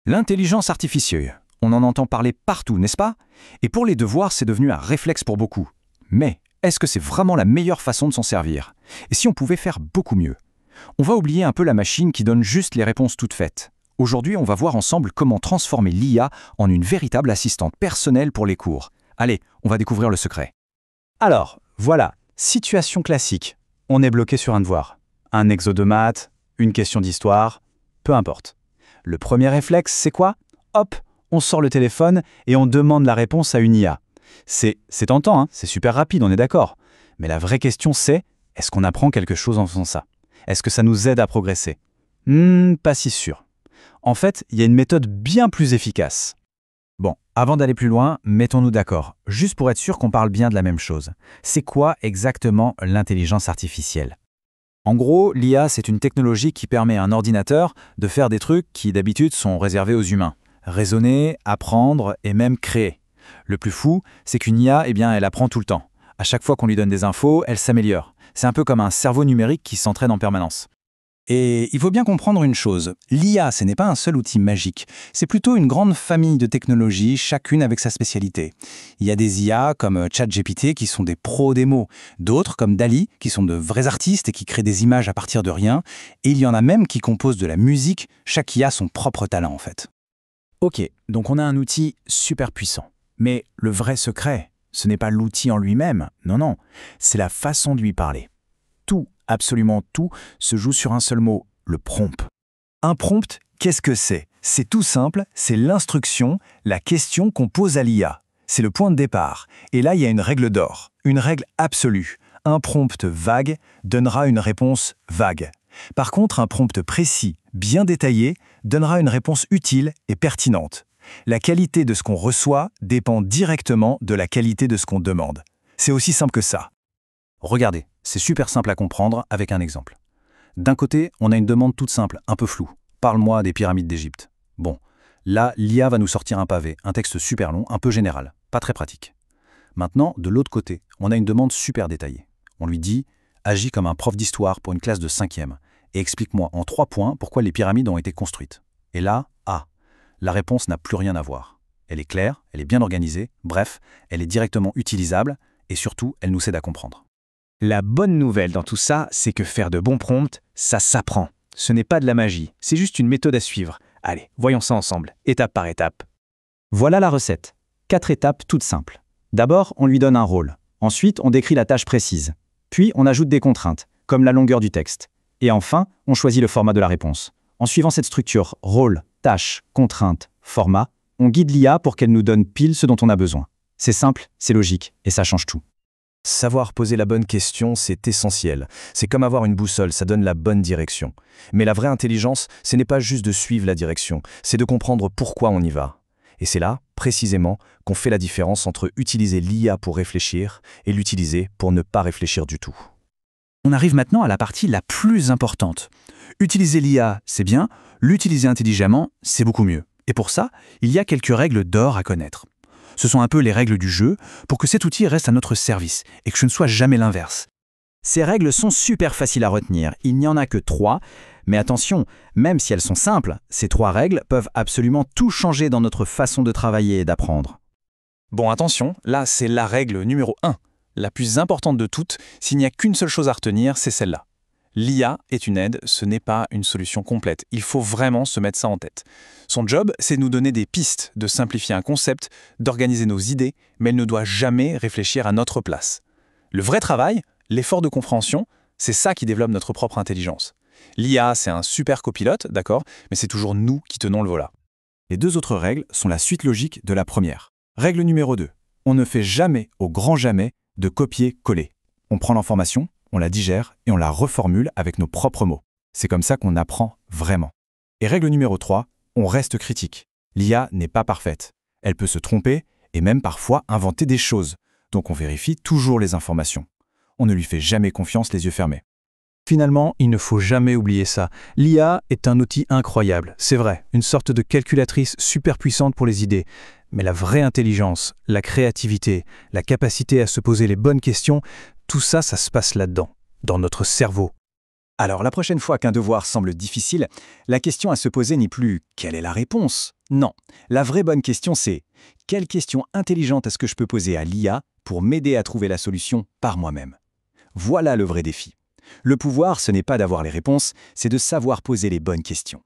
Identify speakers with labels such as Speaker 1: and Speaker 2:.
Speaker 1: L'intelligence artificielle, on en entend parler partout, n'est-ce pas? Et pour les devoirs, c'est devenu un réflexe pour beaucoup. Mais est-ce que c'est vraiment la meilleure façon de s'en servir? Et si on pouvait faire beaucoup mieux? On va oublier un peu la machine qui donne juste les réponses toutes faites. Aujourd'hui, on va voir ensemble comment transformer l'IA en une véritable assistante personnelle pour les cours. Allez, on va découvrir le secret.
Speaker 2: Alors, voilà, situation classique. On est bloqué sur un devoir. Un exo de maths, une question d'histoire, peu importe. Le premier réflexe, c'est quoi? Hop, on sort le téléphone et on demande la réponse à une IA. C'est tentant, hein, c'est super rapide, on est d'accord. Mais la vraie question c'est, est-ce qu'on apprend quelque chose en faisant ça? Est-ce que ça nous aide à progresser? Pas si sûr. En fait, il y a une méthode bien plus efficace.
Speaker 1: Bon, avant d'aller plus loin, mettons-nous d'accord, juste pour être sûr qu'on parle bien de la même chose. C'est quoi exactement l'intelligence artificielle? En gros, l'IA, c'est une technologie qui permet à un ordinateur de faire des trucs qui d'habitude sont réservés aux humains. Raisonner, apprendre et même créer. Le plus fou, c'est qu'une IA, elle apprend tout le temps. À chaque fois qu'on lui donne des infos, elle s'améliore. C'est un peu comme un cerveau numérique qui s'entraîne en permanence. Et il faut bien comprendre une chose, l'IA, ce n'est pas un seul outil magique, c'est plutôt une grande famille de technologies, chacune avec sa spécialité. Il y a des IA comme ChatGPT qui sont des pros des mots, d'autres comme DALL-E qui sont de vrais artistes et qui créent des images à partir de rien, et il y en a même qui composent de la musique, chaque IA a son propre talent en fait. Ok, donc on a un outil super puissant, mais le vrai secret, ce n'est pas l'outil en lui-même, non, c'est la façon de lui parler. Tout, absolument tout, se joue sur un seul mot, le prompt. Un prompt, qu'est-ce que c'est? C'est tout simple, c'est l'instruction, la question qu'on pose à l'IA. C'est le point de départ. Et là, il y a une règle d'or, une règle absolue. Un prompt vague donnera une réponse vague. Par contre, un prompt précis, bien détaillé, donnera une réponse utile et pertinente. La qualité de ce qu'on reçoit dépend directement de la qualité de ce qu'on demande. C'est aussi simple que ça. Regardez, c'est super simple à comprendre avec un exemple. D'un côté, on a une demande toute simple, un peu floue. Parle-moi des pyramides d'Égypte. Bon, là, l'IA va nous sortir un pavé, un texte super long, un peu général, pas très pratique. Maintenant, de l'autre côté, on a une demande super détaillée. On lui dit « Agis comme un prof d'histoire pour une classe de 5e et explique-moi en 3 points pourquoi les pyramides ont été construites. » Et là, la réponse n'a plus rien à voir. Elle est claire, elle est bien organisée, bref, elle est directement utilisable et surtout, elle nous aide à comprendre.
Speaker 2: La bonne nouvelle dans tout ça, c'est que faire de bons prompts, ça s'apprend. Ce n'est pas de la magie, c'est juste une méthode à suivre. Allez, voyons ça ensemble, étape par étape. Voilà la recette. 4 étapes toutes simples. D'abord, on lui donne un rôle. Ensuite, on décrit la tâche précise. Puis, on ajoute des contraintes, comme la longueur du texte. Et enfin, on choisit le format de la réponse. En suivant cette structure, rôle, tâche, contrainte, format, on guide l'IA pour qu'elle nous donne pile ce dont on a besoin. C'est simple, c'est logique, et ça change tout.
Speaker 1: Savoir poser la bonne question, c'est essentiel. C'est comme avoir une boussole, ça donne la bonne direction. Mais la vraie intelligence, ce n'est pas juste de suivre la direction, c'est de comprendre pourquoi on y va. Et c'est là, précisément, qu'on fait la différence entre utiliser l'IA pour réfléchir et l'utiliser pour ne pas réfléchir du tout. On arrive maintenant à la partie la plus importante. Utiliser l'IA, c'est bien, l'utiliser intelligemment, c'est beaucoup mieux. Et pour ça, il y a quelques règles d'or à connaître. Ce sont un peu les règles du jeu pour que cet outil reste à notre service et que ce ne soit jamais l'inverse. Ces règles sont super faciles à retenir, il n'y en a que 3, mais attention, même si elles sont simples, ces 3 règles peuvent absolument tout changer dans notre façon de travailler et d'apprendre. Bon, attention, là c'est la règle numéro 1. La plus importante de toutes, s'il n'y a qu'une seule chose à retenir, c'est celle-là. L'IA est une aide, ce n'est pas une solution complète. Il faut vraiment se mettre ça en tête. Son job, c'est de nous donner des pistes, de simplifier un concept, d'organiser nos idées, mais elle ne doit jamais réfléchir à notre place. Le vrai travail, l'effort de compréhension, c'est ça qui développe notre propre intelligence. L'IA, c'est un super copilote, d'accord, mais c'est toujours nous qui tenons le volant. Les 2 autres règles sont la suite logique de la première. Règle numéro 2. On ne fait jamais, au grand jamais, de copier-coller. On prend l'information, on la digère et on la reformule avec nos propres mots. C'est comme ça qu'on apprend vraiment. Et règle numéro 3, on reste critique. L'IA n'est pas parfaite. Elle peut se tromper et même parfois inventer des choses. Donc on vérifie toujours les informations. On ne lui fait jamais confiance les yeux fermés. Finalement, il ne faut jamais oublier ça. L'IA est un outil incroyable, c'est vrai, une sorte de calculatrice super puissante pour les idées. Mais la vraie intelligence, la créativité, la capacité à se poser les bonnes questions, tout ça, ça se passe là-dedans, dans notre cerveau. Alors la prochaine fois qu'un devoir semble difficile, la question à se poser n'est plus « quelle est la réponse ?»,
Speaker 2: Non, la vraie bonne question c'est « Quelle question intelligente est-ce que je peux poser à l'IA pour m'aider à trouver la solution par moi-même » Voilà le vrai défi. Le pouvoir, ce n'est pas d'avoir les réponses, c'est de savoir poser les bonnes questions.